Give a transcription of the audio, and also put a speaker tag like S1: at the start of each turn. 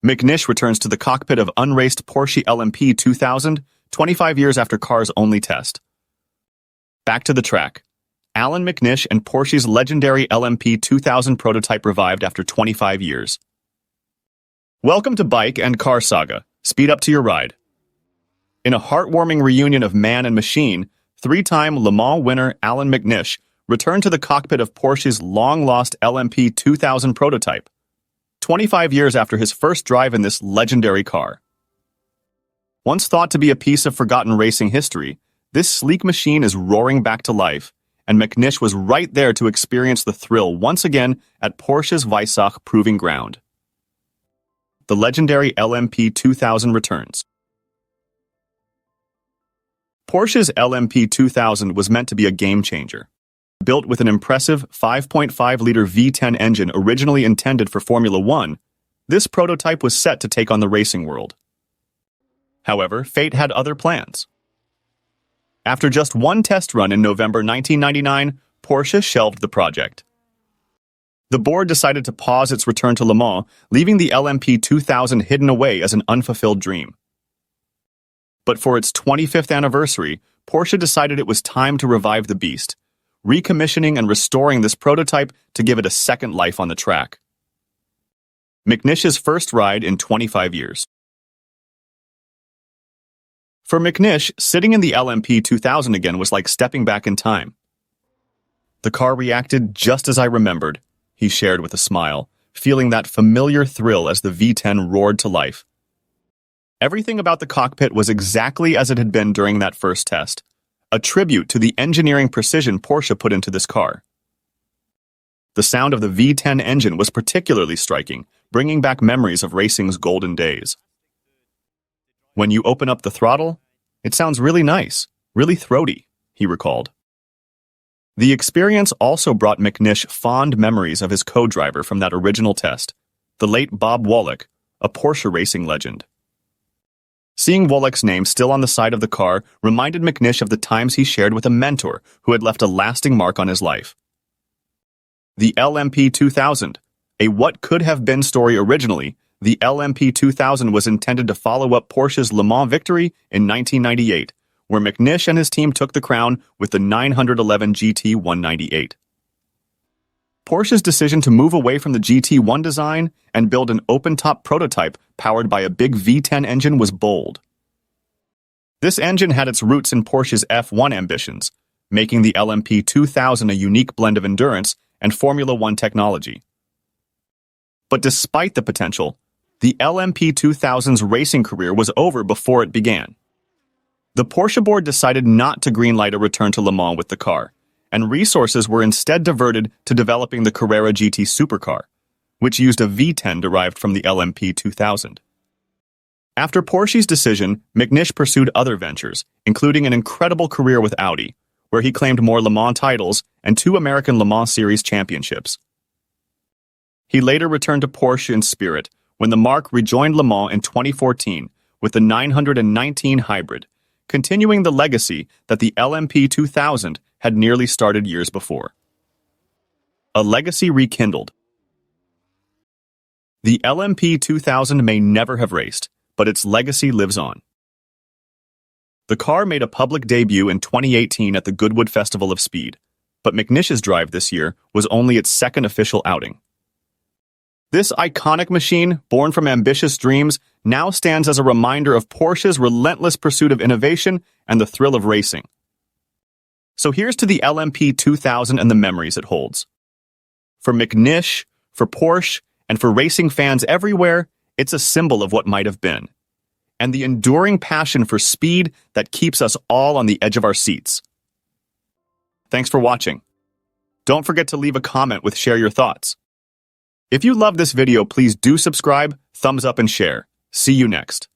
S1: McNish returns to the cockpit of unraced Porsche LMP 2000, 25 years after car's only test. Back to the track. Alan McNish and Porsche's legendary LMP 2000 prototype revived after 25 years. Welcome to Bike and Car Saga. Speed up to your ride. In a heartwarming reunion of man and machine, three-time Le Mans winner Alan McNish returned to the cockpit of Porsche's long-lost LMP 2000 prototype, 25 years after his first drive in this legendary car. Once thought to be a piece of forgotten racing history, this sleek machine is roaring back to life, and McNish was right there to experience the thrill once again at Porsche's Weissach Proving Ground. The legendary LMP 2000 returns. Porsche's LMP 2000 was meant to be a game-changer. Built with an impressive 5.5-liter V10 engine originally intended for Formula One, this prototype was set to take on the racing world. However, fate had other plans. After just one test run in November 1999, Porsche shelved the project. The board decided to pause its return to Le Mans, leaving the LMP 2000 hidden away as an unfulfilled dream. But for its 25th anniversary, Porsche decided it was time to revive the beast, recommissioning and restoring this prototype to give it a second life on the track. McNish's first ride in 25 years. For McNish, sitting in the LMP 2000 again was like stepping back in time. The car reacted just as I remembered, he shared with a smile, feeling that familiar thrill as the V10 roared to life. Everything about the cockpit was exactly as it had been during that first test, a tribute to the engineering precision Porsche put into this car. The sound of the V10 engine was particularly striking, bringing back memories of racing's golden days. When you open up the throttle, it sounds really nice, really throaty, he recalled. The experience also brought McNish fond memories of his co-driver from that original test, the late Bob Wollek, a Porsche racing legend. Seeing Wollek's name still on the side of the car reminded McNish of the times he shared with a mentor who had left a lasting mark on his life. The LMP 2000, a what-could-have-been story originally, the LMP 2000 was intended to follow up Porsche's Le Mans victory in 1998, where McNish and his team took the crown with the 911 GT 198. Porsche's decision to move away from the GT1 design and build an open-top prototype powered by a big V10 engine was bold. This engine had its roots in Porsche's F1 ambitions, making the LMP 2000 a unique blend of endurance and Formula One technology. But despite the potential, the LMP 2000's racing career was over before it began. The Porsche board decided not to greenlight a return to Le Mans with the car, and resources were instead diverted to developing the Carrera GT supercar, which used a V10 derived from the LMP 2000. After Porsche's decision, McNish pursued other ventures, including an incredible career with Audi, where he claimed more Le Mans titles and 2 American Le Mans Series championships. He later returned to Porsche in spirit when the marque rejoined Le Mans in 2014 with the 919 Hybrid, continuing the legacy that the LMP 2000 had nearly started years before. A legacy rekindled. The LMP 2000 may never have raced, but its legacy lives on. The car made a public debut in 2018 at the Goodwood Festival of Speed, but McNish's drive this year was only its second official outing. This iconic machine, born from ambitious dreams, now stands as a reminder of Porsche's relentless pursuit of innovation and the thrill of racing. So here's to the LMP 2000 and the memories it holds. For McNish, for Porsche, and for racing fans everywhere, it's a symbol of what might have been, and the enduring passion for speed that keeps us all on the edge of our seats. Thanks for watching. Don't forget to leave a comment with share your thoughts. If you love this video, please do subscribe, thumbs up, and share. See you next.